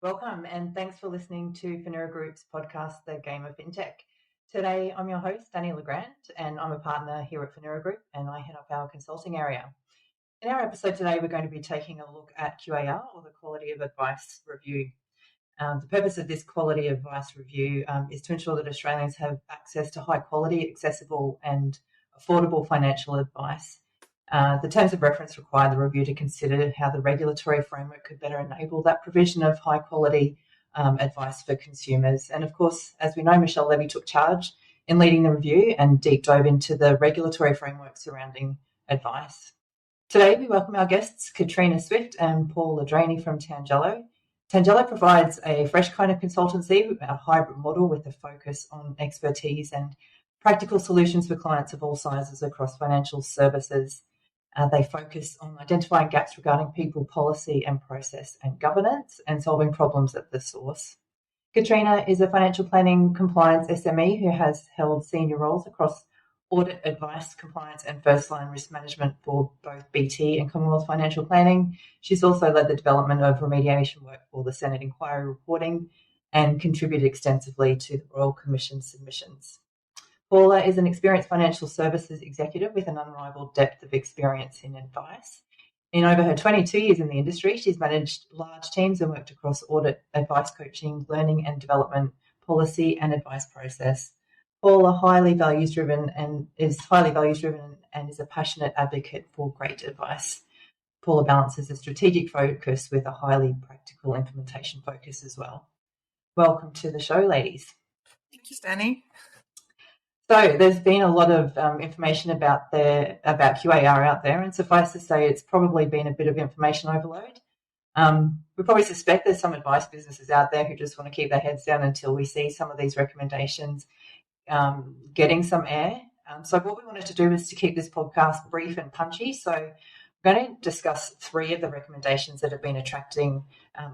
Welcome and thanks for listening to Finura Group's podcast, The Game of FinTech. Today, I'm your host, Danni Grande, and I'm a partner here at Finura Group and I head up our consulting area. In our episode today, we're going to be taking a look at QAR, or the Quality of Advice Review. The purpose of this Quality of Advice Review is to ensure that Australians have access to high quality, accessible and affordable financial advice. The terms of reference require the review to consider how the regulatory framework could better enable that provision of high quality advice for consumers. And of course, as we know, Michelle Levy took charge in leading the review and deep dove into the regulatory framework surrounding advice. Today, we welcome our guests, Katrina Swift and Paula Ladrainey from Tangelo. Tangelo provides a fresh kind of consultancy, a hybrid model with a focus on expertise and practical solutions for clients of all sizes across financial services. They focus on identifying gaps regarding people, policy and process and governance and solving problems at the source. Katrina is a financial planning compliance SME who has held senior roles across audit, advice, compliance and first-line risk management for both BT and Commonwealth Financial Planning. She's also led the development of remediation work for the Senate inquiry reporting and contributed extensively to the Royal Commission submissions. Paula is an experienced financial services executive with an unrivaled depth of experience in advice. In over her 22 years in the industry, she's managed large teams and worked across audit, advice coaching, learning and development, policy and advice process. Paula is highly values driven and is a passionate advocate for great advice. Paula balances a strategic focus with a highly practical implementation focus as well. Welcome to the show, ladies. Thank you, Danni. So there's been a lot of information about QAR out there, and suffice to say it's probably been a bit of information overload. We probably suspect there's some advice businesses out there who just want to keep their heads down until we see some of these recommendations getting some air. So what we wanted to do was to keep this podcast brief and punchy. So we're going to discuss 3 of the recommendations that have been attracting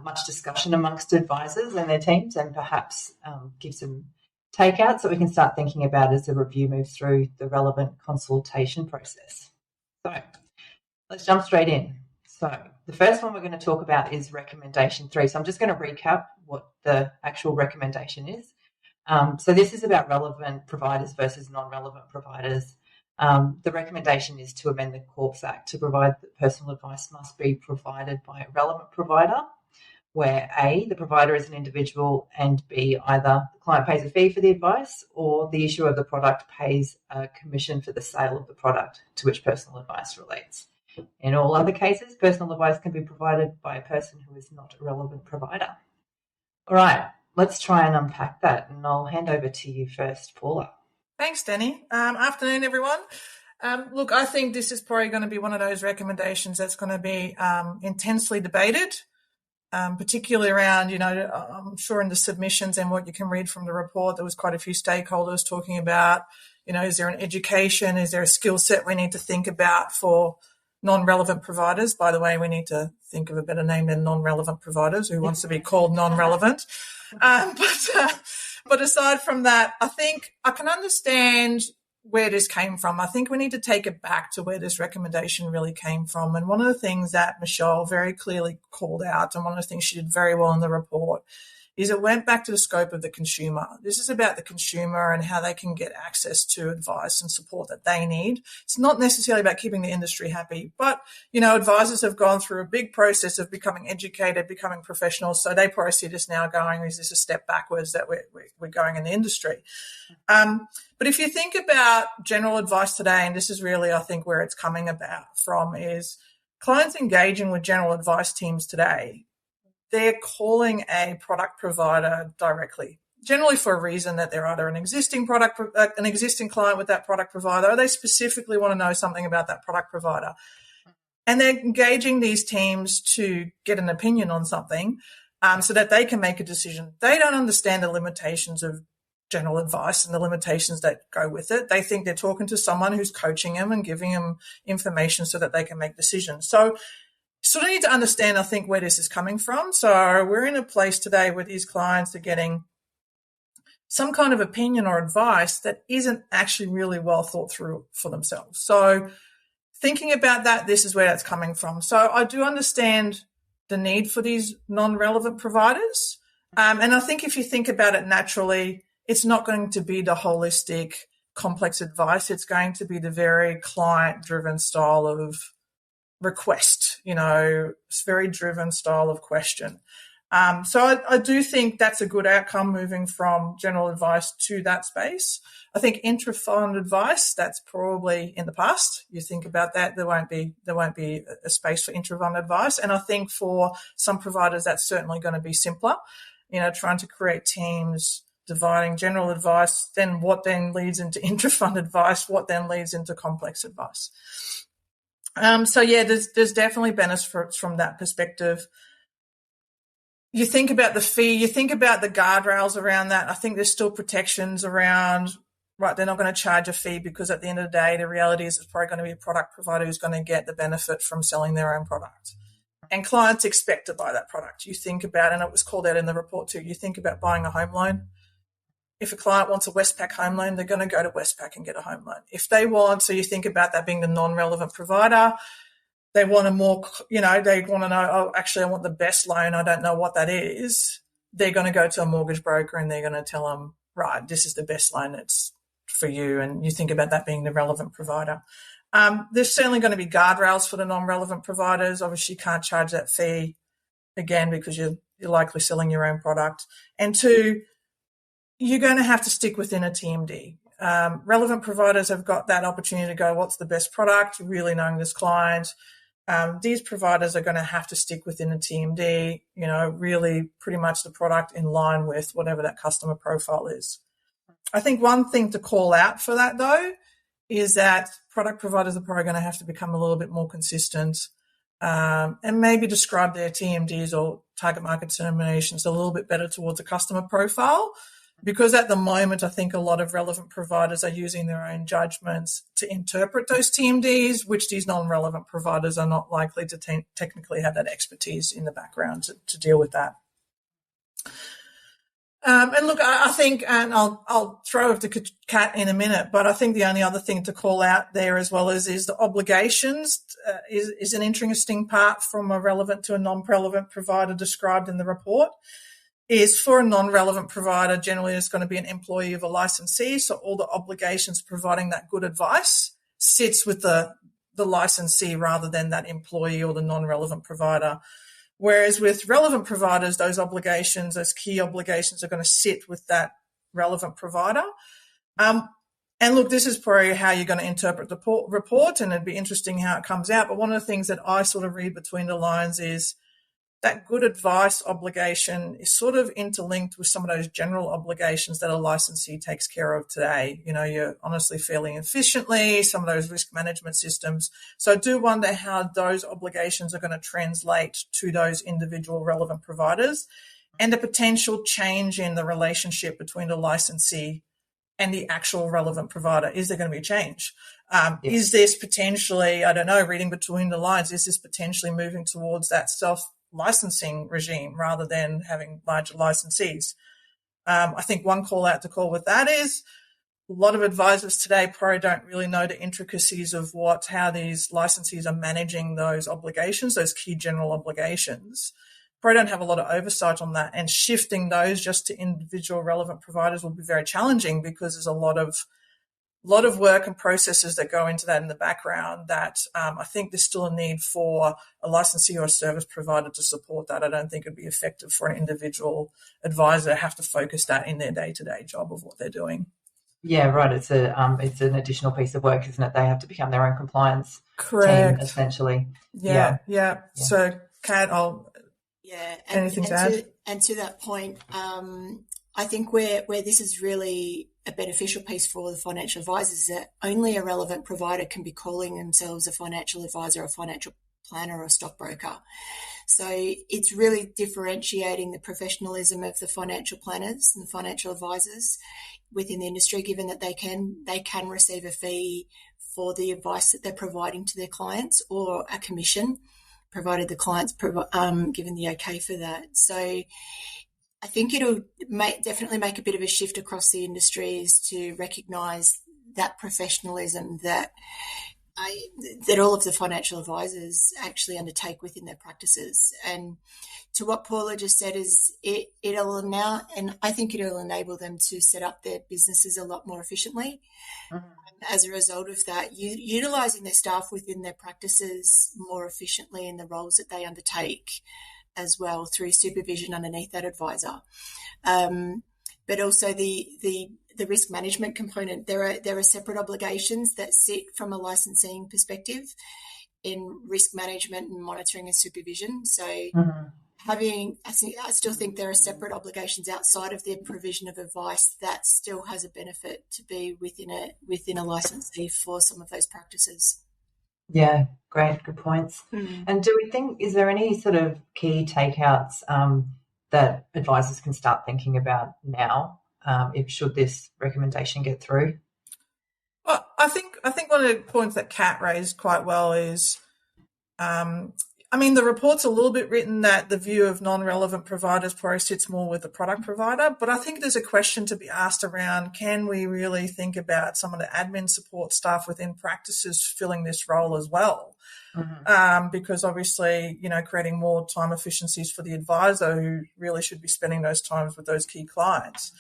much discussion amongst advisors and their teams, and perhaps give some takeout so we can start thinking about as the review moves through the relevant consultation process. So let's jump straight in. So the first one we're going to talk about is recommendation 3. So I'm just going to recap what the actual recommendation is. So this is about relevant providers versus non-relevant providers. The recommendation is to amend the Corps Act to provide that personal advice must be provided by a relevant provider, where A, the provider is an individual, and B, either the client pays a fee for the advice or the issuer of the product pays a commission for the sale of the product to which personal advice relates. In all other cases, personal advice can be provided by a person who is not a relevant provider. All right, let's try and unpack that, and I'll hand over to you first, Paula. Thanks, Danni. Afternoon, everyone. Look, I think this is probably going to be one of those recommendations that's going to be intensely debated. Particularly around, I'm sure in the submissions and what you can read from the report, there was quite a few stakeholders talking about, is there an education, is there a skill set we need to think about for non-relevant providers? By the way, we need to think of a better name than non-relevant providers. Who wants to be called non-relevant? But aside from that, I think I can understand where this came from. I think we need to take it back to where this recommendation really came from. And one of the things that Michelle very clearly called out, and one of the things she did very well in the report, is it went back to the scope of the consumer. This is about the consumer and how they can get access to advice and support that they need. It's not necessarily about keeping the industry happy, but, advisors have gone through a big process of becoming educated, becoming professionals. So they probably see this now going, is this a step backwards that we're going in the industry? But if you think about general advice today, and this is really, I think, where it's coming about from, is clients engaging with general advice teams today, they're calling a product provider directly, generally for a reason that they're either an existing client with that product provider, or they specifically want to know something about that product provider. And they're engaging these teams to get an opinion on something so that they can make a decision. They don't understand the limitations of general advice and the limitations that go with it. They think they're talking to someone who's coaching them and giving them information so that they can make decisions. So sort of need to understand, I think, where this is coming from. So we're in a place today where these clients are getting some kind of opinion or advice that isn't actually really well thought through for themselves. So thinking about that, this is where that's coming from. So I do understand the need for these non-relevant providers. And I think if you think about it naturally, it's not going to be the holistic, complex advice. It's going to be the very client-driven style of request, it's very driven style of question. So I do think that's a good outcome moving from general advice to that space. I think intra-fund advice, that's probably in the past. You think about that, there won't be a space for intra-fund advice. And I think for some providers, that's certainly going to be simpler, trying to create teams, dividing general advice, then what then leads into intra-fund advice, what then leads into complex advice. There's definitely benefits from that perspective. You think about the fee, you think about the guardrails around that. I think there's still protections around, right, they're not going to charge a fee because at the end of the day, the reality is it's probably going to be a product provider who's going to get the benefit from selling their own product. And clients expect to buy that product. You think about, and it was called out in the report too, you think about buying a home loan. If a client wants a Westpac home loan, they're going to go to Westpac and get a home loan. If they want, so you think about that being the non-relevant provider, they want they want to know, oh, actually, I want the best loan. I don't know what that is. They're going to go to a mortgage broker and they're going to tell them, right, this is the best loan that's for you. And you think about that being the relevant provider. There's certainly going to be guardrails for the non-relevant providers. Obviously, you can't charge that fee, again, because you're likely selling your own product. And two, you're going to have to stick within a TMD. Relevant providers have got that opportunity to go, what's the best product, really knowing this client. These providers are going to have to stick within a TMD, really pretty much the product in line with whatever that customer profile is. I think one thing to call out for that, though, is that product providers are probably going to have to become a little bit more consistent and maybe describe their TMDs or target market determinations a little bit better towards a customer profile. Because at the moment, I think a lot of relevant providers are using their own judgments to interpret those TMDs, which these non-relevant providers are not likely to technically have that expertise in the background to deal with that. And look, I think, and I'll throw over to Kat in a minute, but I think the only other thing to call out there as well is the obligations is an interesting part from a relevant to a non-relevant provider described in the report. Is for a non-relevant provider, generally it's going to be an employee of a licensee, so all the obligations providing that good advice sits with the licensee rather than that employee or the non-relevant provider. Whereas with relevant providers, those obligations, those key obligations are going to sit with that relevant provider. And look, this is probably how you're going to interpret the report, and it'd be interesting how it comes out. But one of the things that I sort of read between the lines is that good advice obligation is sort of interlinked with some of those general obligations that a licensee takes care of today. You're honestly fairly efficiently, some of those risk management systems. So I do wonder how those obligations are going to translate to those individual relevant providers and the potential change in the relationship between the licensee and the actual relevant provider. Is there going to be a change? Is this potentially, I don't know, reading between the lines, is this potentially moving towards that self-licensing regime rather than having larger licensees? I think one call out to call with that is a lot of advisors today probably don't really know the intricacies of how these licensees are managing those obligations, those key general obligations. Probably don't have a lot of oversight on that, and shifting those just to individual relevant providers will be very challenging because there's a lot of work and processes that go into that in the background that I think there's still a need for a licensee or a service provider to support that. I don't think it'd be effective for an individual advisor to have to focus that in their day-to-day job of what they're doing. Yeah, right. It's an additional piece of work, isn't it? They have to become their own compliance Correct. team, essentially. Yeah. So, Kat, anything to add? And to that point, I think where this is really a beneficial piece for the financial advisors is that only a relevant provider can be calling themselves a financial advisor, a financial planner, or a stockbroker. So it's really differentiating the professionalism of the financial planners and the financial advisors within the industry, given that they can receive a fee for the advice that they're providing to their clients, or a commission, provided the client's given the okay for that. So I think it'll definitely make a bit of a shift across the industries to recognise that professionalism that that all of the financial advisors actually undertake within their practices. And to what Paula just said, is it'll now, and I think it'll enable them to set up their businesses a lot more efficiently. As a result of that, utilising their staff within their practices more efficiently in the roles that they undertake as well, through supervision underneath that advisor. But also the risk management component. There are separate obligations that sit from a licensing perspective in risk management and monitoring and supervision. So I still think there are separate obligations outside of the provision of advice that still has a benefit to be within a licensee for some of those practices. Yeah, great, good points. And do we think, is there any sort of key takeouts that advisors can start thinking about now, if should this recommendation get through? Well, I think one of the points that Kat raised quite well is, the report's a little bit written that the view of non-relevant providers probably sits more with the product provider, but I think there's a question to be asked around, can we really think about some of the admin support staff within practices filling this role as well? Because obviously, creating more time efficiencies for the advisor, who really should be spending those times with those key clients.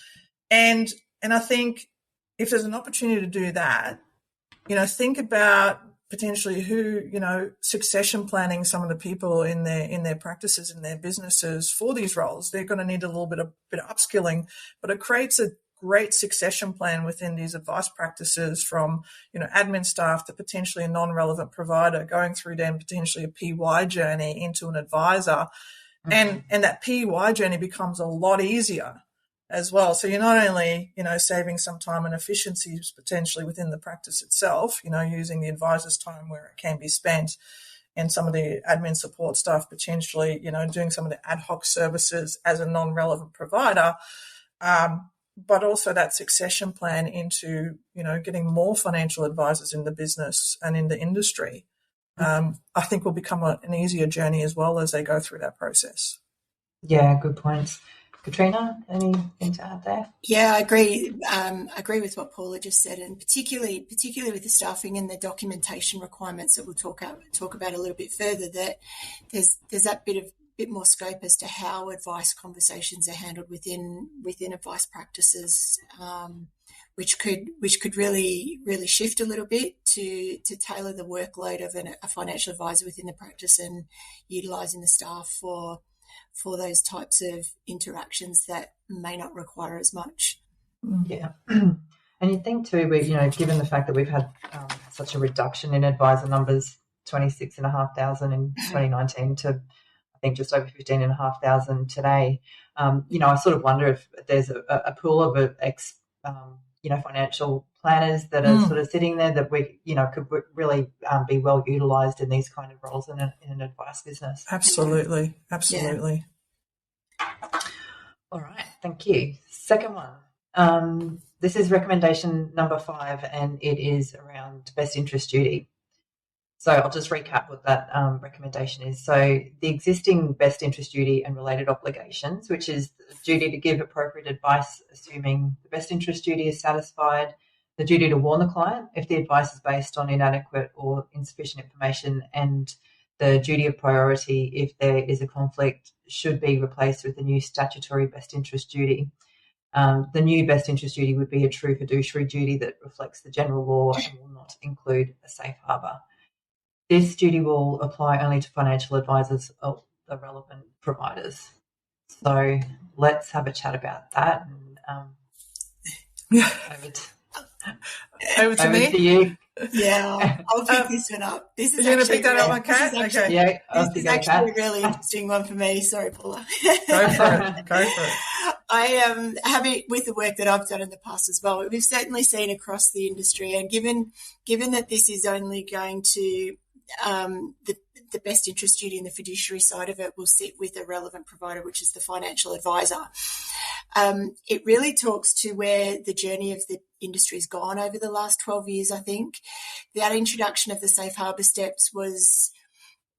And I think if there's an opportunity to do that, think about potentially who, succession planning some of the people in their practices, in their businesses for these roles. They're going to need a little bit of upskilling, but it creates a great succession plan within these advice practices, from, admin staff to potentially a non-relevant provider, going through then potentially a PY journey into an advisor. And that PY journey becomes a lot easier as well. So you're not only, saving some time and efficiencies potentially within the practice itself, using the advisor's time where it can be spent, and some of the admin support staff potentially, doing some of the ad hoc services as a non-relevant provider, but also that succession plan into, getting more financial advisors in the business and in the industry, I think will become an easier journey as well as they go through that process. Yeah, good points. Katrina, anything to add there? Yeah, I agree. I agree with what Paula just said, and particularly with the staffing and the documentation requirements that we'll talk about a little bit further. That there's that bit more scope as to how advice conversations are handled within advice practices, which could really shift a little bit to tailor the workload of a financial advisor within the practice, and utilising the staff for those types of interactions that may not require as much. Yeah. And you think too, given the fact that we've had such a reduction in advisor numbers, 26,500 in 2019 to I think just over 15,500 today, I sort of wonder if there's a pool of financial planners that are sort of sitting there that we, could really be well utilised in these kind of roles in an advice business. Absolutely. Yeah. All right, thank you. Second one. This is recommendation number 5, and it is around best interest duty. So I'll just recap what that recommendation is. So the existing best interest duty and related obligations, which is the duty to give appropriate advice assuming the best interest duty is satisfied, the duty to warn the client if the advice is based on inadequate or insufficient information, and the duty of priority if there is a conflict, should be replaced with the new statutory best interest duty. The new best interest duty would be a true fiduciary duty that reflects the general law and will not include a safe harbour. This duty will apply only to financial advisors of the relevant providers. So let's have a chat about that. And, over to me. To you. Yeah, I'll pick this one up. This is going to pick that up, my Kat? Okay. Yeah, this is actually a really interesting one for me. Sorry, Paula. Go for it. I am having, with the work that I've done in the past as well, we've certainly seen across the industry, and given that this is only going to the best interest duty and the fiduciary side of it will sit with a relevant provider, which is the financial advisor. It really talks to where the journey of the industry has gone over the last 12 years, I think. That introduction of the safe harbour steps was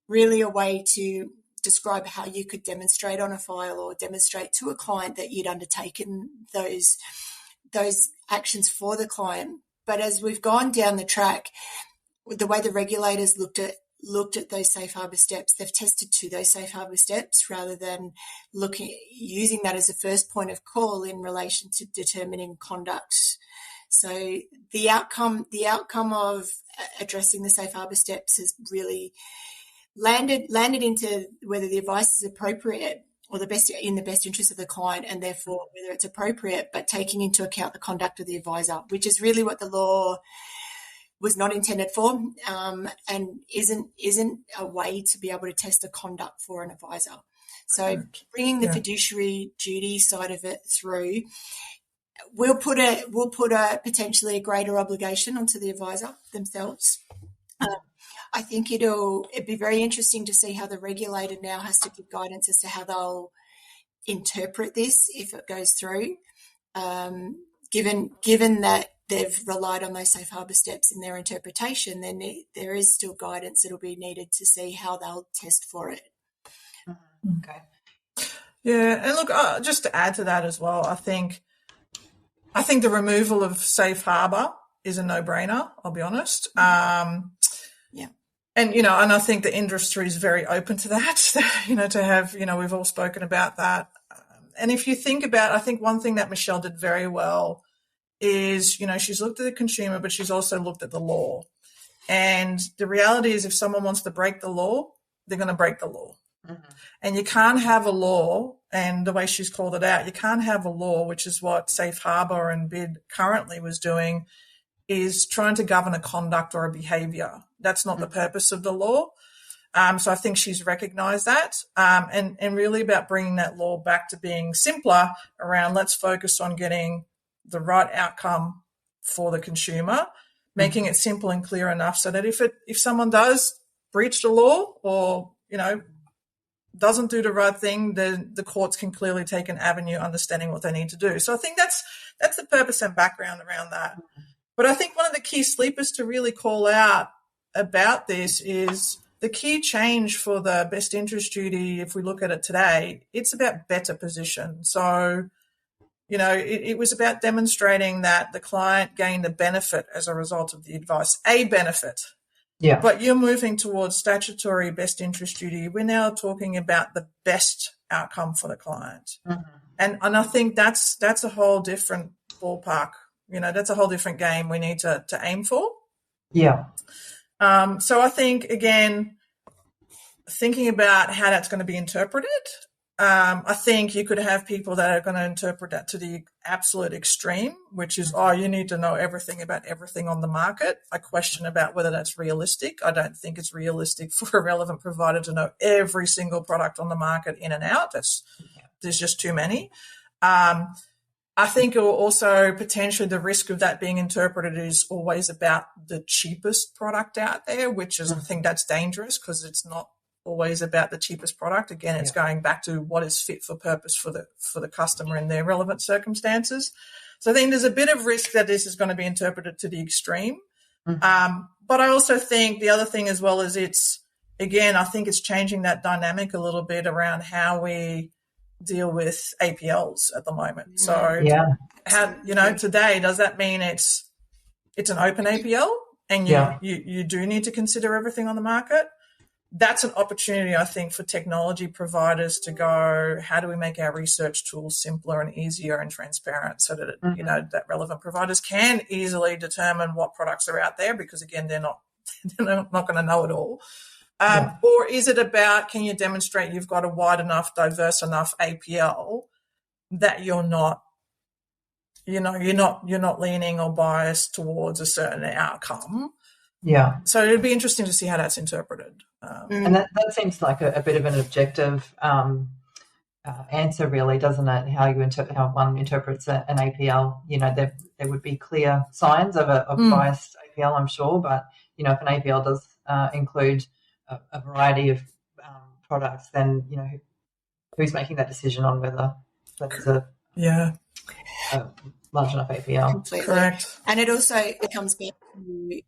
really a way to describe how you could demonstrate on a file or demonstrate to a client that you'd undertaken those actions for the client. But as we've gone down the track, the way the regulators looked at those safe harbour steps, they've tested to those safe harbour steps rather than using that as a first point of call in relation to determining conduct. So the outcome of addressing the safe harbour steps has really landed into whether the advice is appropriate or in the best interest of the client, and therefore whether it's appropriate, but taking into account the conduct of the advisor, which is really what the law was not intended for, and isn't a way to be able to test the conduct for an advisor. So bringing the fiduciary duty side of it through will put a potentially a greater obligation onto the advisor themselves. I think it'd be very interesting to see how the regulator now has to give guidance as to how they'll interpret this if it goes through, given that they've relied on those safe harbour steps in their interpretation, then there is still guidance that will be needed to see how they'll test for it. Okay. Yeah, and look, just to add to that as well, I think the removal of safe harbour is a no-brainer, I'll be honest. And, and I think the industry is very open to that, to have, we've all spoken about that. And if you think about, I think one thing that Michelle did very well is, she's looked at the consumer, but she's also looked at the law. And the reality is if someone wants to break the law, they're going to break the law. Mm-hmm. And you can't have a law, and the way she's called it out, you can't have a law, which is what Safe Harbour and BID currently was doing, is trying to govern a conduct or a behaviour. That's not the purpose of the law. So I think she's recognised that, and really about bringing that law back to being simpler around let's focus on getting the right outcome for the consumer, making it simple and clear enough so that if someone does breach the law or, doesn't do the right thing, then the courts can clearly take an avenue understanding what they need to do. So I think that's the purpose and background around that. But I think one of the key sleepers to really call out about this is the key change for the best interest duty, if we look at it today, it's about better position. So, it was about demonstrating that the client gained a benefit as a result of the advice, a benefit. Yeah. But you're moving towards statutory best interest duty. We're now talking about the best outcome for the client. Mm-hmm. And I think that's a whole different ballpark. That's a whole different game we need to aim for. Yeah. So I think, again, thinking about how that's going to be interpreted, I think you could have people that are going to interpret that to the absolute extreme, which is, you need to know everything about everything on the market. I question about whether that's realistic. I don't think it's realistic for a relevant provider to know every single product on the market in and out. There's just too many. I think also potentially the risk of that being interpreted is always about the cheapest product out there, which is, I think that's dangerous because it's not always about the cheapest product. Again, it's going back to what is fit for purpose for the customer in their relevant circumstances. So I think there's a bit of risk that this is going to be interpreted to the extreme. Mm-hmm. But I also think the other thing as well is I think it's changing that dynamic a little bit around how we deal with APLs at the moment. So how, today, does that mean it's an open APL and you do need to consider everything on the market? That's an opportunity, I think, for technology providers to go, how do we make our research tools simpler and easier and transparent so that, that relevant providers can easily determine what products are out there because, again, they're not going to know it all. Or is it about, can you demonstrate you've got a wide enough, diverse enough APL that you're not leaning or biased towards a certain outcome? Yeah. So it'd be interesting to see how that's interpreted. And that seems like a bit of an objective answer, really, doesn't it? How one interprets an APL. There would be clear signs of a biased APL, I'm sure, but if an APL does include a variety of products, then who's making that decision on whether it's a large enough APL? Completely. Correct. And it comes back to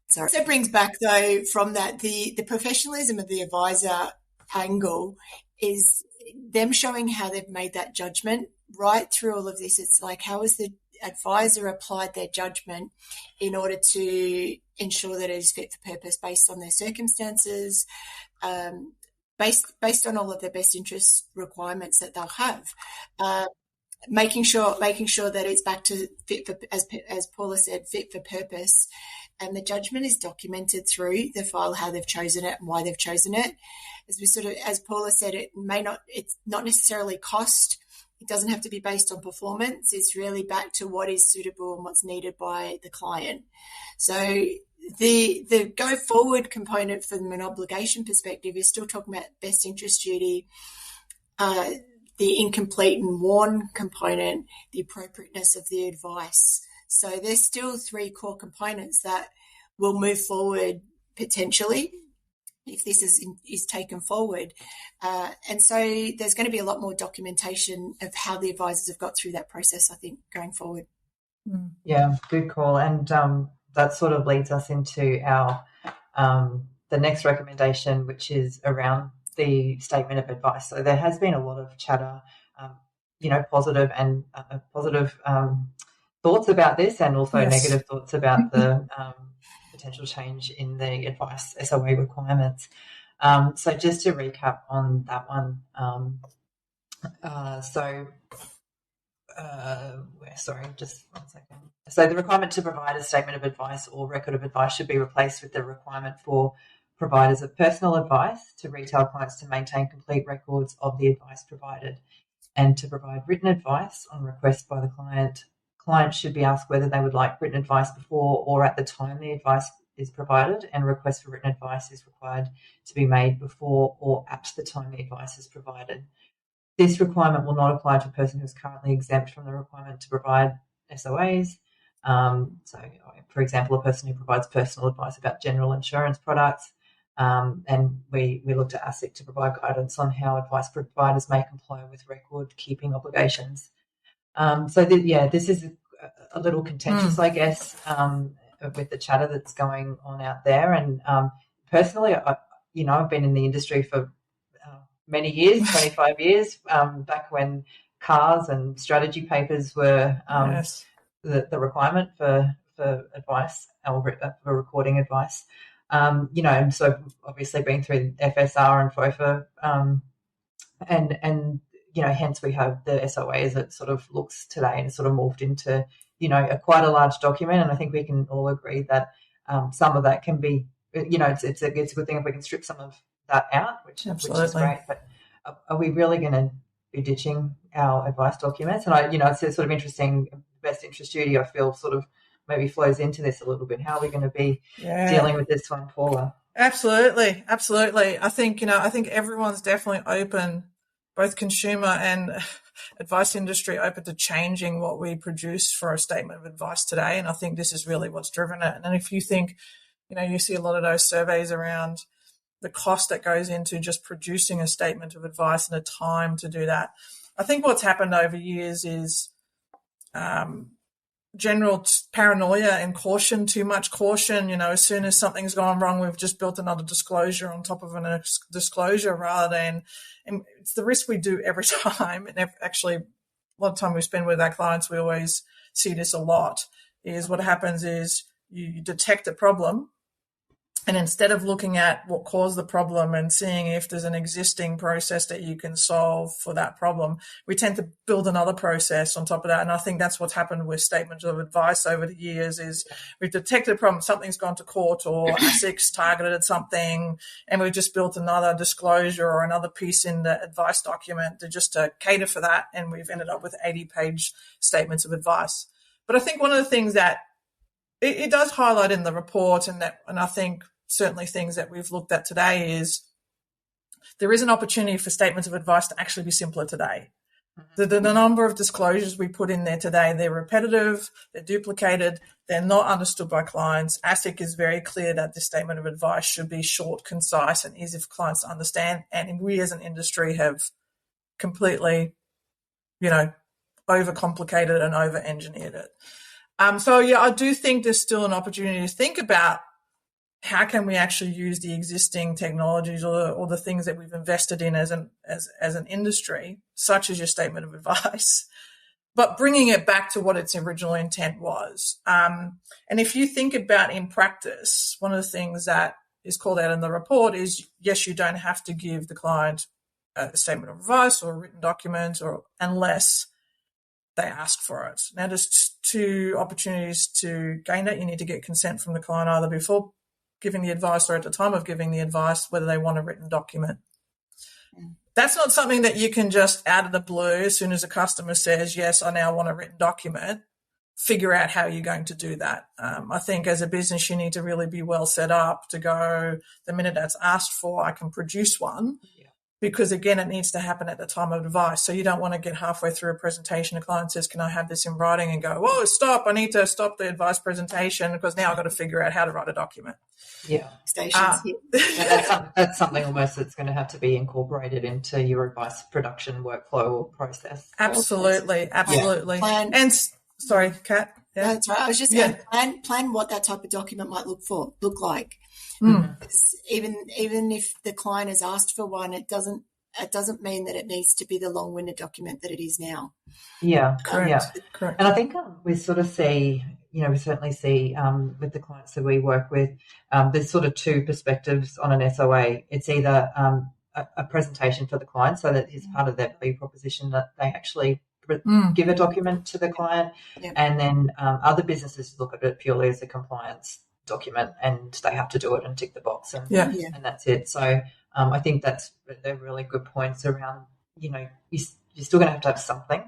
so it brings back, though, from that the professionalism of the advisor angle is them showing how they've made that judgment right through all of this. It's like, how is the advisor applied their judgment in order to ensure that it is fit for purpose based on their circumstances, based on all of their best interest requirements that they'll have. Making sure that it's back to fit for, as Paula said, fit for purpose, and the judgment is documented through the file, how they've chosen it and why they've chosen it. As Paula said, it's not necessarily cost. It doesn't have to be based on performance. It's really back to what is suitable and what's needed by the client. So the go forward component from an obligation perspective is still talking about best interest duty, the incomplete and worn component, the appropriateness of the advice. So there's still three core components that will move forward potentially if this is taken forward. And so there's going to be a lot more documentation of how the advisors have got through that process, I think, going forward. Yeah, good call. And that sort of leads us into our the next recommendation, which is around the statement of advice. So there has been a lot of chatter, positive and positive thoughts about this, and also negative thoughts about the potential change in the advice SOA requirements. So just to recap on that one, sorry, just 1 second. So the requirement to provide a statement of advice or record of advice should be replaced with the requirement for providers of personal advice to retail clients to maintain complete records of the advice provided, and to provide written advice on request by the client. Clients should be asked whether they would like written advice before or at the time the advice is provided, and request for written advice is required to be made before or at the time the advice is provided. This requirement will not apply to a person who is currently exempt from the requirement to provide SOAs. So, for example, a person who provides personal advice about general insurance products. And we looked at ASIC to provide guidance on how advice providers may comply with record keeping obligations. This is a little contentious, I guess, with the chatter that's going on out there. And personally, I've been in the industry for many years, 25 years, back when CARs and strategy papers were the requirement for advice or for recording advice. And so obviously been through FSR and FOFA, and hence we have the SOA as it sort of looks today, and it's sort of morphed into, quite a large document. And I think we can all agree that some of that can be, it's a good thing if we can strip some of that out, which is great. But are we really going to be ditching our advice documents? And it's sort of interesting. Best interest duty, I feel, sort of maybe flows into this a little bit. How are we going to be dealing with this one, Paula? Absolutely. I think everyone's definitely open, both consumer and advice industry, open to changing what we produce for a statement of advice today. And I think this is really what's driven it. And if you think, you see a lot of those surveys around the cost that goes into just producing a statement of advice and the time to do that. I think what's happened over years is general paranoia and caution, too much caution. As soon as something's gone wrong, we've just built another disclosure on top of a disclosure, rather than, and it's the risk we do every time. And actually, a lot of time we spend with our clients, we always see this a lot, is what happens is you detect a problem, and instead of looking at what caused the problem and seeing if there's an existing process that you can solve for that problem, we tend to build another process on top of that. And I think that's what's happened with statements of advice over the years, is we've detected a problem, something's gone to court, or ASIC's targeted something, and we've just built another disclosure or another piece in the advice document to cater for that. And we've ended up with 80-page statements of advice. But I think one of the things that it does highlight in the report, and I think certainly things that we've looked at today, is there is an opportunity for statements of advice to actually be simpler today. The number of disclosures we put in there today, they're repetitive, they're duplicated, they're not understood by clients. ASIC is very clear that this statement of advice should be short, concise, and easy for clients to understand. And we as an industry have completely, overcomplicated and over-engineered it. I do think there's still an opportunity to think about how can we actually use the existing technologies or the things that we've invested in as an industry, such as your statement of advice, but bringing it back to what its original intent was. And if you think about in practice, one of the things that is called out in the report is, yes, you don't have to give the client a statement of advice or a written document unless they ask for it. Now, there's two opportunities to gain that. You need to get consent from the client either before giving the advice or at the time of giving the advice, whether they want a written document. That's not something that you can just out of the blue, as soon as a customer says, yes, I now want a written document, figure out how you're going to do that. I think as a business, you need to really be well set up to go, the minute that's asked for, I can produce one. Because, again, it needs to happen at the time of advice. So you don't want to get halfway through a presentation, a client says, can I have this in writing, and go, whoa, stop, I need to stop the advice presentation because now I've got to figure out how to write a document. Yeah. Stations. That's something almost that's going to have to be incorporated into your advice production workflow or process. Absolutely. Plan. And, sorry, Kat. Yeah. That's right. I was just saying, plan what that type of document might look like. Even if the client has asked for one, it doesn't mean that it needs to be the long-winded document that it is now. Yeah, correct. And I think we sort of see, we certainly see with the clients that we work with, there's sort of two perspectives on an SOA. It's either a presentation for the client, so that is part of their value proposition, that they actually give a document to the client, and then other businesses look at it purely as a compliance document, and they have to do it and tick the box, and that's it. So I think they're really good points around, you're still going to have something,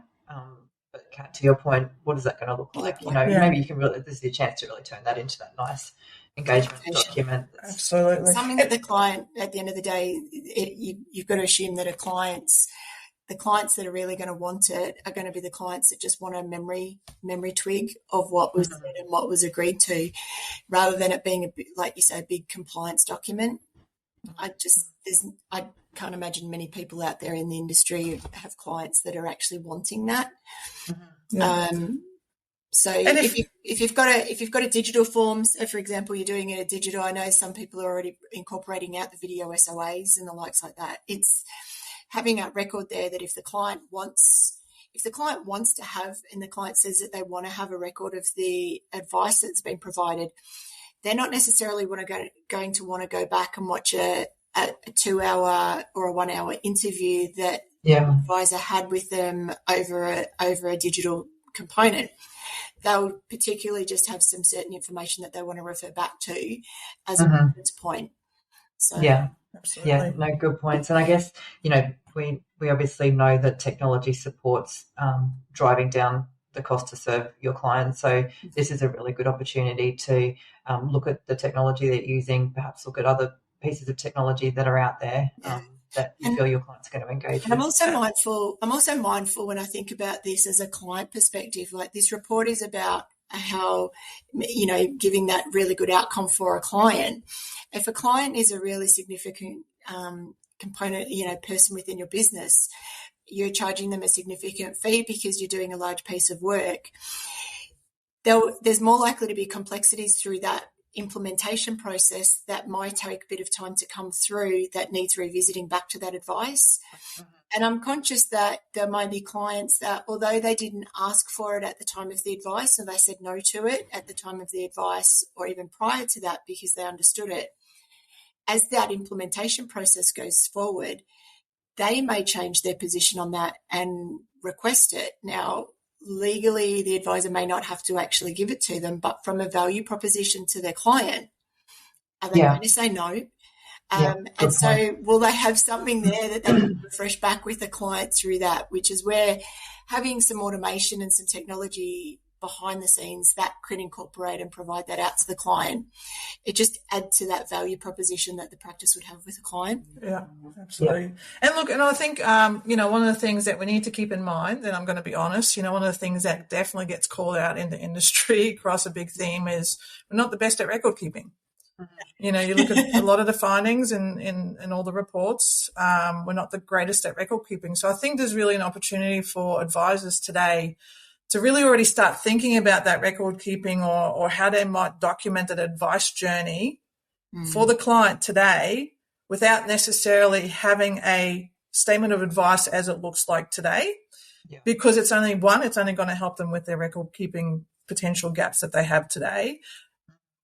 but Kat, to your point, what is that going to look like? Maybe you can this is your chance to really turn that into that nice engagement document. Absolutely. Something that the client, at the end of the day, you've got to assume that the clients that are really going to want it are going to be the clients that just want a memory twig of what was said and what was agreed to, rather than it being, like you say, a big compliance document. I can't imagine many people out there in the industry have clients that are actually wanting that. So if you've got a digital form, so for example, you're doing it a digital, I know some people are already incorporating out the video SOAs and the likes like that. It's having a record there that if the client wants to have, and the client says that they want to have a record of the advice that's been provided, they're not necessarily going to want to go back and watch a 2-hour or a 1-hour interview that the advisor had with them over a digital component. They'll particularly just have some certain information that they want to refer back to as a reference point. So absolutely. Yeah, no, good points. And I guess, we obviously know that technology supports driving down the cost to serve your clients. So this is a really good opportunity to look at the technology that you're using, perhaps look at other pieces of technology that are out there that you feel your clients are going to engage with. I'm also mindful when I think about this as a client perspective. Like, this report is about how, giving that really good outcome for a client. If a client is a really significant component, person within your business, you're charging them a significant fee because you're doing a large piece of work. There's more likely to be complexities through that implementation process that might take a bit of time to come through, that needs revisiting back to that advice. And I'm conscious that there might be clients that, although they didn't ask for it at the time of the advice, or they said no to it at the time of the advice, or even prior to that because they understood it, as that implementation process goes forward, they may change their position on that and request it. Now, legally, the advisor may not have to actually give it to them, but from a value proposition to their client, are they going to say no? And so will they have something there that they can refresh back with the client through that, which is where having some automation and some technology behind the scenes that could incorporate and provide that out to the client, it just adds to that value proposition that the practice would have with a client. Yeah, absolutely. And look, and I think, one of the things that we need to keep in mind, and I'm going to be honest, one of the things that definitely gets called out in the industry across a big theme is we're not the best at record keeping. You look at a lot of the findings in all the reports, we're not the greatest at record keeping. So I think there's really an opportunity for advisors today to really already start thinking about that record keeping or how they might document an advice journey for the client today without necessarily having a statement of advice as it looks like today. because it's only going to help them with their record keeping potential gaps that they have today.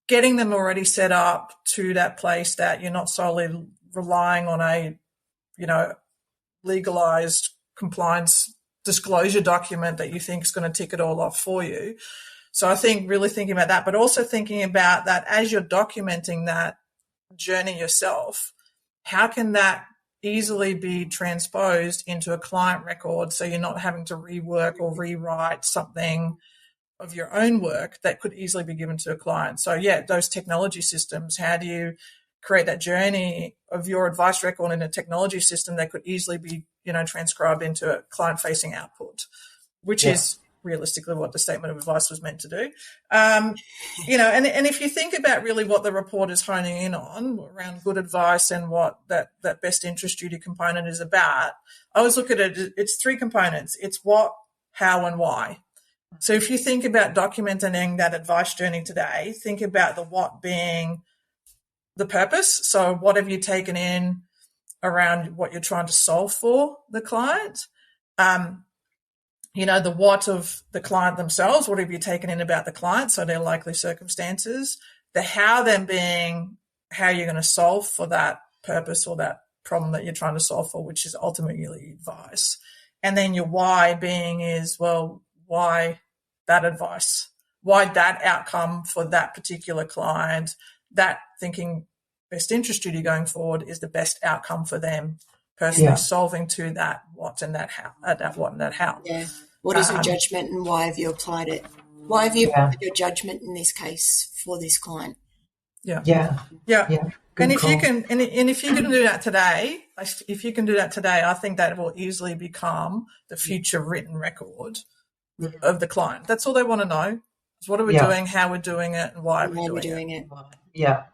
Getting them already set up to that place that you're not solely relying on a, legalized compliance disclosure document that you think is going to tick it all off for you. So I think really thinking about that, but also thinking about that as you're documenting that journey yourself, how can that easily be transposed into a client record so you're not having to rework or rewrite something of your own work that could easily be given to a client. So, those technology systems, how do you create that journey of your advice record in a technology system that could easily be, transcribed into a client-facing output, which is realistically what the statement of advice was meant to do. And if you think about really what the report is honing in on around good advice and what that best interest duty component is about, I always look at it, it's 3 components. It's what, how, and why. So if you think about documenting that advice journey today, think about the what being the purpose. So what have you taken in around what you're trying to solve for the client? The what of the client themselves, what have you taken in about the client, so their likely circumstances. The how then being how you're going to solve for that purpose or that problem that you're trying to solve for, which is ultimately advice. And then your why being is, well, why that advice? Why that outcome for that particular client, that thinking best interest duty going forward is the best outcome for them personally, solving to that what and that how, that what and that how. Yeah. What is your judgment and why have you applied it? Why have you applied your judgment in this case for this client? Yeah. And if you can do that today, I think that will easily become the future written record of the client. That's all they want to know. Is what are we doing, how we're doing it, and why are we doing it. Yeah.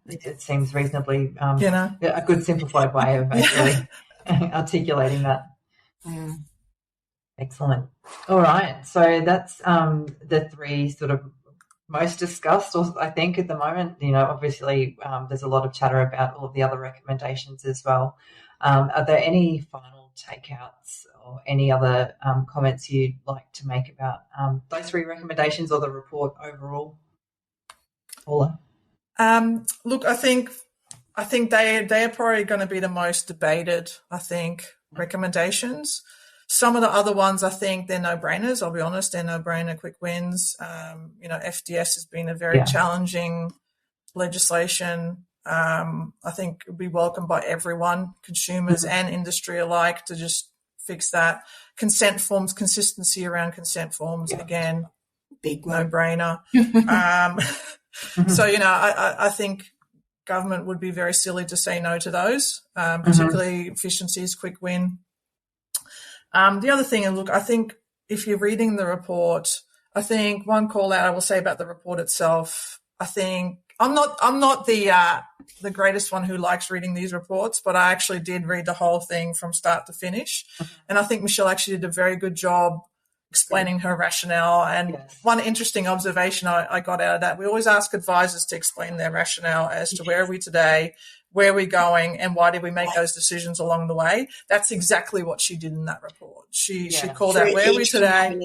It seems reasonably a good simplified way of actually articulating that. Excellent. All right. So that's the 3 sort of most discussed, I think, at the moment. Obviously there's a lot of chatter about all of the other recommendations as well. Are there any final takeouts or any other comments you'd like to make about those 3 recommendations or the report overall, Paula? Look, I think they are probably going to be the most debated, recommendations. Some of the other ones, I think they're no-brainers. I'll be honest, they're no-brainer quick wins. FDS has been a very challenging legislation. I think it would be welcomed by everyone, consumers and industry alike, to just fix that. Consent forms, consistency around consent forms, again, big no-brainer. So, I think government would be very silly to say no to those, particularly efficiencies, quick win. The other thing, and look, I think if you're reading the report, I think one call out I will say about the report itself, I think I'm not the greatest one who likes reading these reports, but I actually did read the whole thing from start to finish. And I think Michelle actually did a very good job explaining her rationale. And one interesting observation I got out of that, we always ask advisors to explain their rationale as to where are we today, where are we going, and why did we make those decisions along the way. That's exactly what she did in that report. She called out where are we today.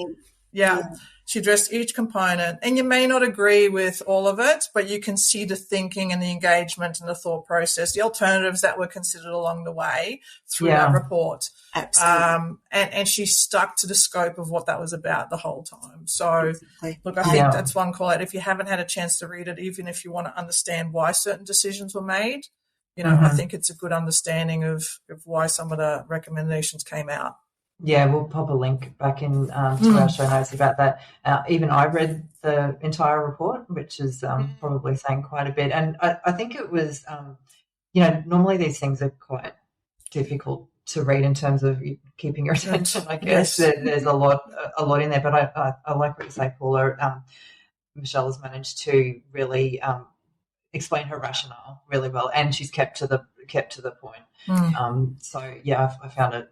She addressed each component, and you may not agree with all of it, but you can see the thinking and the engagement and the thought process, the alternatives that were considered along the way through that report. Absolutely. And she stuck to the scope of what that was about the whole time. So, look, I think that's one call out. If you haven't had a chance to read it, even if you want to understand why certain decisions were made, I think it's a good understanding of why some of the recommendations came out. Yeah, we'll pop a link back in to our show notes about that. Even I read the entire report, which is probably saying quite a bit. And I think it was, normally these things are quite difficult to read in terms of keeping your attention, I guess. There's a lot in there. But I like what you say, Paula. Michelle has managed to really explain her rationale really well, and she's kept to the point. So I found it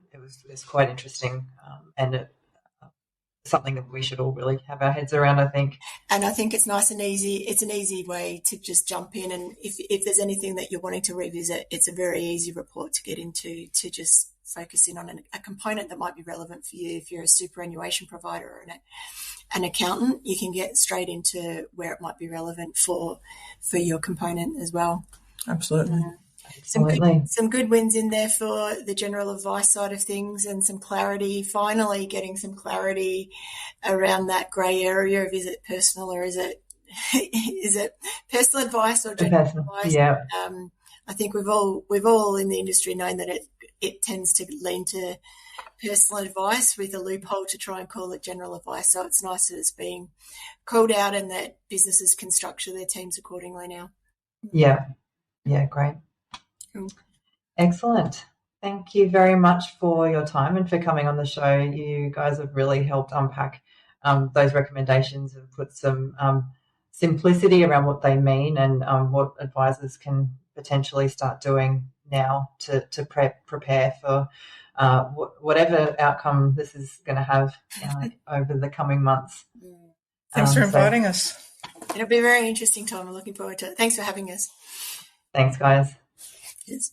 was quite interesting, and something that we should all really have our heads around, I think. And I think it's nice and easy. It's an easy way to just jump in, and if there's anything that you're wanting to revisit, it's a very easy report to get into, to just focus in on a component that might be relevant for you. If you're a superannuation provider or an accountant, you can get straight into where it might be relevant for your component as well. Absolutely. Some good wins in there for the general advice side of things, and some clarity, finally getting some clarity around that grey area of, is it personal or is it personal advice or general advice? Yeah. I think we've all in the industry known that it tends to lean to personal advice with a loophole to try and call it general advice. So it's nice that it's being called out and that businesses can structure their teams accordingly now. Yeah. Yeah, great. Cool. Excellent. Thank you very much for your time and for coming on the show. You guys have really helped unpack those recommendations and put some simplicity around what they mean and what advisors can potentially start doing now to prepare for whatever outcome this is going to have over the coming months. Thanks for inviting us. It'll be a very interesting time. I'm looking forward to it. Thanks for having us. Thanks, guys. Cheers.